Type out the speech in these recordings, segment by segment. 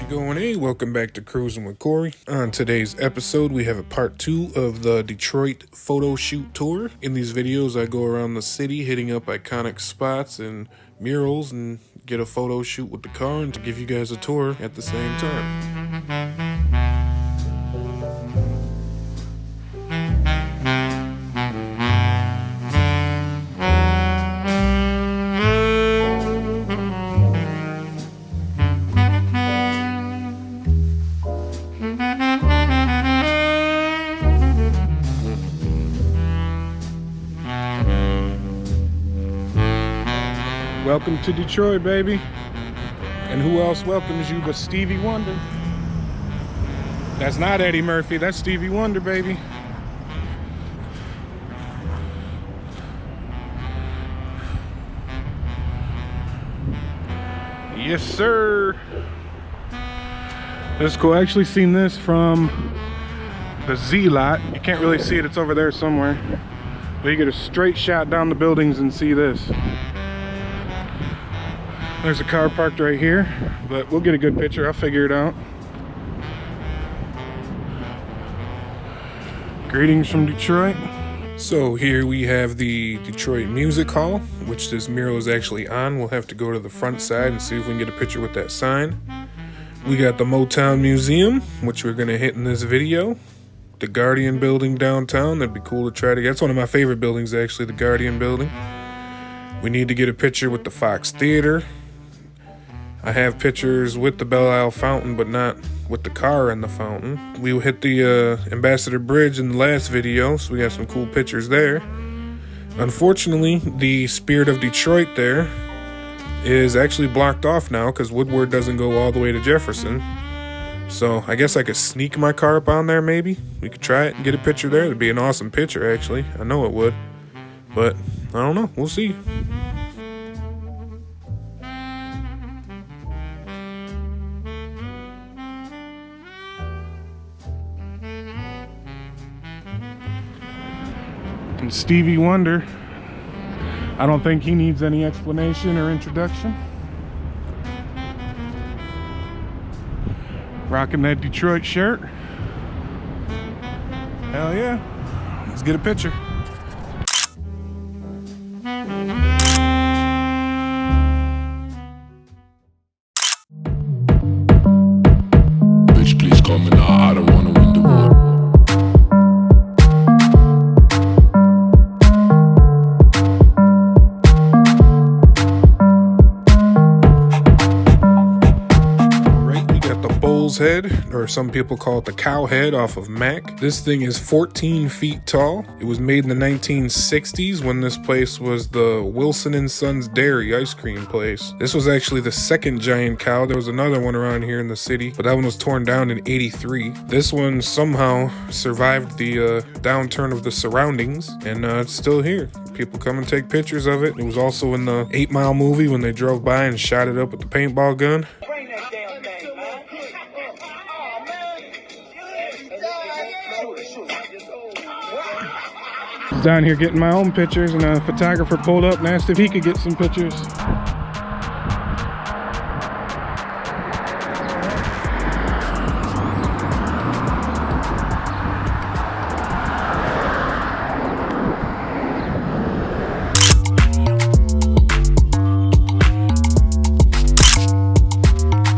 Going, hey, welcome back to Cruising with Corey. On today's episode, we have a part 2 of the Detroit photo shoot tour. In these videos, I go around the city hitting up iconic spots and murals and get a photo shoot with the car and to give you guys a tour at the same time. Welcome to Detroit, baby. And who else welcomes you but Stevie Wonder? That's not Eddie Murphy, that's Stevie Wonder, baby. Yes, sir. That's cool. I actually seen this from the Z lot. You can't really see it, it's over there somewhere. But you get a straight shot down the buildings and see this. There's a car parked right here, but we'll get a good picture. I'll figure it out. Greetings from Detroit. So here we have the Detroit Music Hall, which this mural is actually on. We'll have to go to the front side and see if we can get a picture with that sign. We got the Motown Museum, which we're gonna hit in this video. The Guardian building downtown, that'd be cool to try to get. That's one of my favorite buildings, actually, the Guardian building. We need to get a picture with the Fox Theater. I have pictures with the Belle Isle fountain, but not with the car and the fountain. We hit the Ambassador Bridge in the last video, so we got some cool pictures there. Unfortunately, the Spirit of Detroit there is actually blocked off now because Woodward doesn't go all the way to Jefferson. So I guess I could sneak my car up on there, maybe. We could try it and get a picture there. It'd be an awesome picture, actually. I know it would. But I don't know. We'll see. And Stevie Wonder, I don't think he needs any explanation or introduction. Rocking that Detroit shirt. Hell yeah. Let's get a picture. Bitch, please call me now. I don't wanna win the war. Head, or some people call it the cow head, off of Mack. This thing is 14 feet tall. It was made in the 1960s when this place was the Wilson & Sons Dairy ice cream place. This was actually the second giant cow. There was another one around here in the city, but that one was torn down in '83. This one somehow survived the downturn of the surroundings, and it's still here. People come and take pictures of it. It was also in the 8 Mile movie when they drove by and shot it up with the paintball gun. Down here getting my own pictures, and a photographer pulled up and asked if he could get some pictures.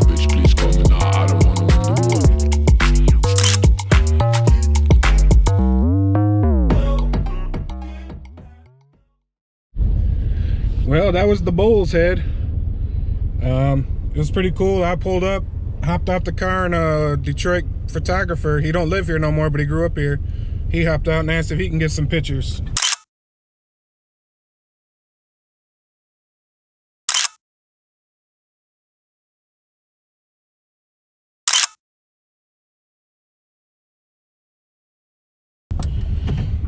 Bitch, please call me now. I don't wanna win the war. Well, that was the bull's head. It was pretty cool. I pulled up, hopped out the car, and a Detroit photographer, he don't live here no more, but he grew up here. He hopped out and asked if he can get some pictures.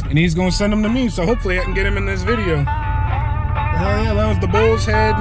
And he's gonna send them to me, so hopefully I can get him in this video. Hell yeah, that was the bull's head.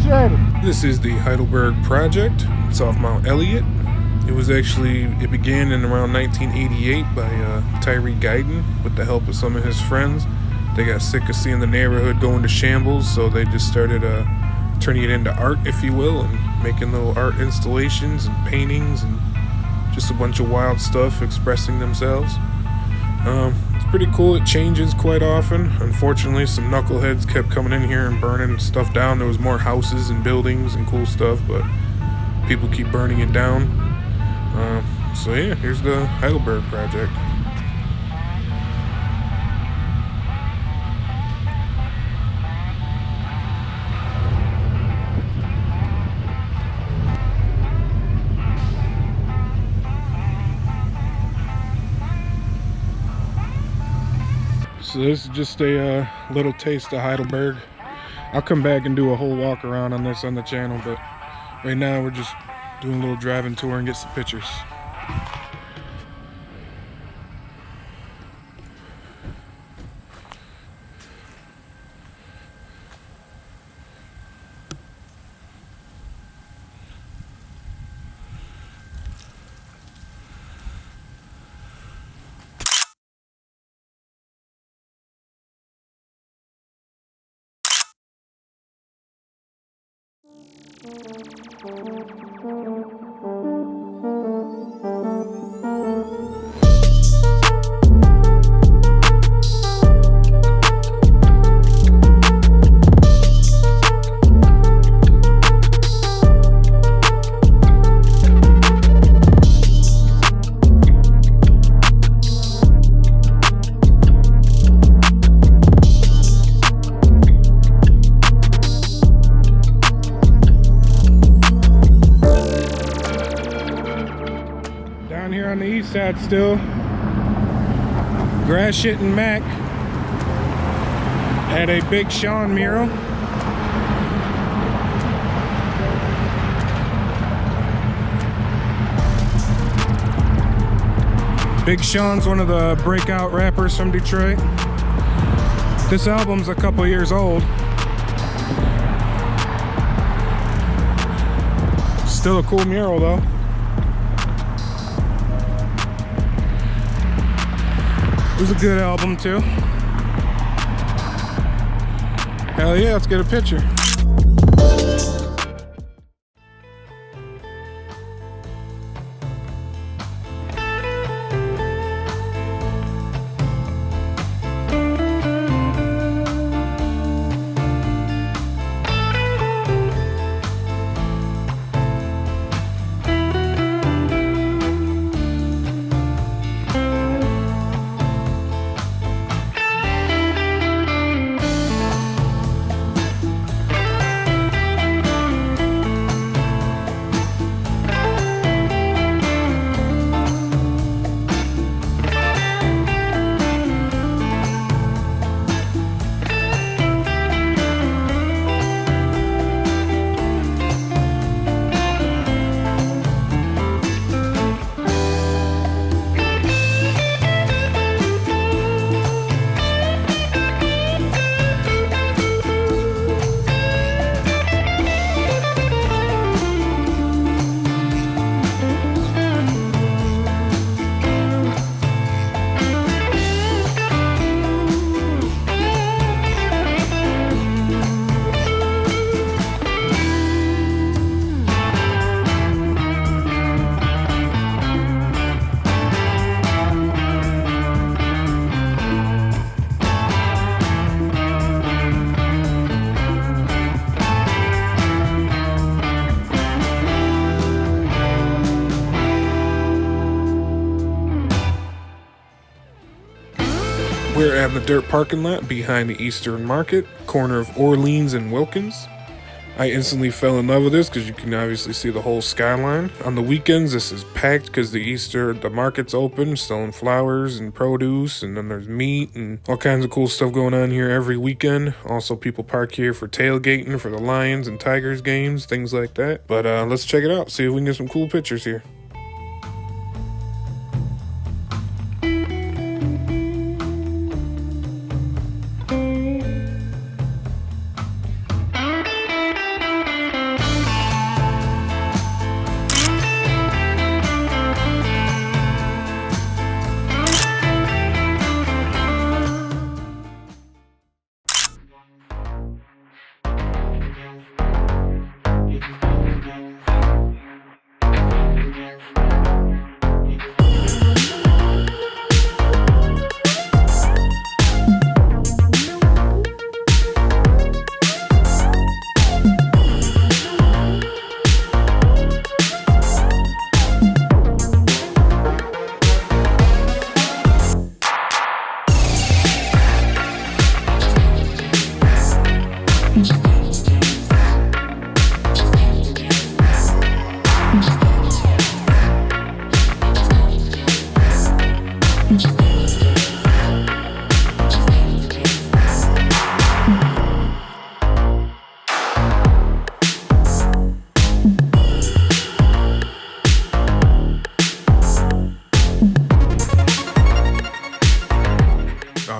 This is the Heidelburg Project. It's off Mount Elliott. It began in around 1988 by Tyree Guyton with the help of some of his friends. They got sick of seeing the neighborhood go into shambles, so they just started turning it into art, if you will, and making little art installations and paintings and just a bunch of wild stuff expressing themselves. It's pretty cool. It changes quite often. Unfortunately, some knuckleheads kept coming in here and burning stuff down. There was more houses and buildings and cool stuff, but people keep burning it down. So yeah, here's the Heidelburg Project. So this is just a little taste of Heidelburg. I'll come back and do a whole walk around on this on the channel, but right now we're just doing a little driving tour and get some pictures. Down here on the east side still, Gratiot and Mack had a Big Sean mural. Big Sean's one of the breakout rappers from Detroit. This album's a couple years old. Still a cool mural though. It was a good album too. Hell yeah, let's get a picture. We're at the dirt parking lot behind the Eastern Market, corner of Orleans and Wilkins. I instantly fell in love with this because you can obviously see the whole skyline. On the weekends, this is packed because the market's open, selling flowers and produce, and then there's meat and all kinds of cool stuff going on here every weekend. Also, people park here for tailgating for the Lions and Tigers games, things like that. But let's check it out, see if we can get some cool pictures here.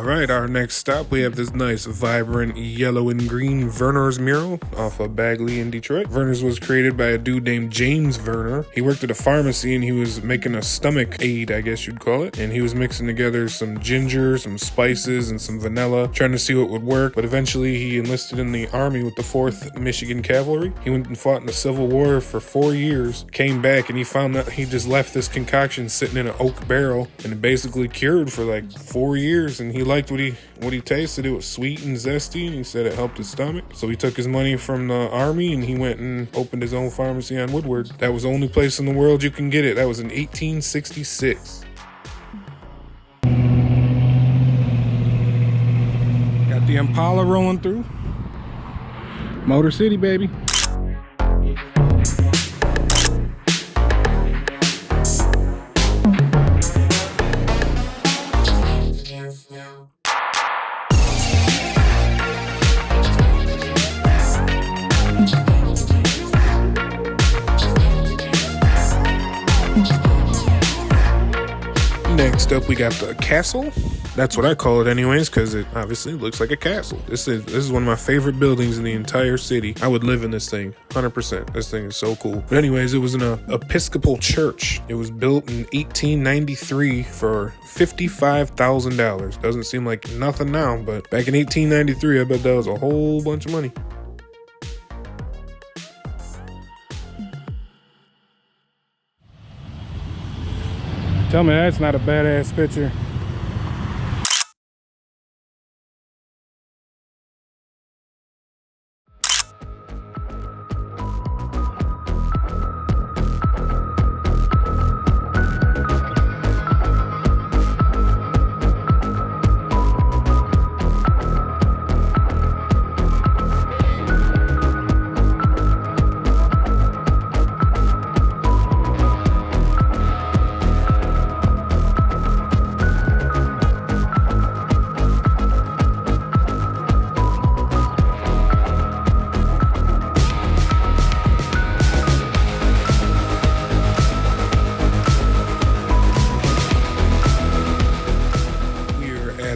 Alright, our next stop, we have this nice, vibrant, yellow and green Vernors mural off of Bagley in Detroit. Vernors was created by a dude named James Vernor. He worked at a pharmacy and he was making a stomach aid, I guess you'd call it. And he was mixing together some ginger, some spices, and some vanilla, trying to see what would work. But eventually he enlisted in the army with the 4th Michigan Cavalry. He went and fought in the Civil War for 4 years, came back, and he found that he just left this concoction sitting in an oak barrel, and it basically cured for like 4 years. And he liked what he tasted. It was sweet and zesty, and he said it helped his stomach. So he took his money from the army and he went and opened his own pharmacy on Woodward. That was the only place in the world you can get it. That was in 1866. Got the Impala rolling through. Motor City, baby. Next up, we got the castle. That's what I call it anyways, because it obviously looks like a castle. This is one of my favorite buildings in the entire city. I would live in this thing, 100%. This thing is so cool. But anyways, it was an Episcopal church. It was built in 1893 for $55,000. Doesn't seem like nothing now, but back in 1893, I bet that was a whole bunch of money. Tell me that's not a badass picture.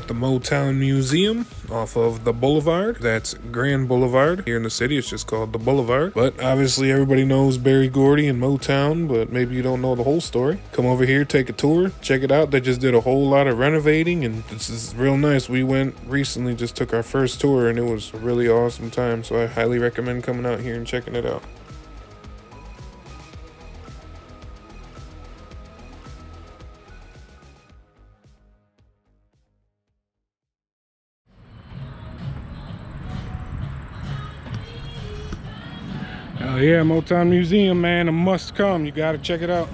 The Motown Museum off of the Boulevard. That's Grand Boulevard. Here in the city, it's just called the Boulevard. But obviously everybody knows Berry Gordy and Motown, but maybe you don't know the whole story. Come over here, take a tour, check it out. They just did a whole lot of renovating and this is real nice. We went recently, just took our first tour and it was a really awesome time. So I highly recommend coming out here and checking it out. Oh yeah, Motown Museum, man, a must come. You gotta check it out.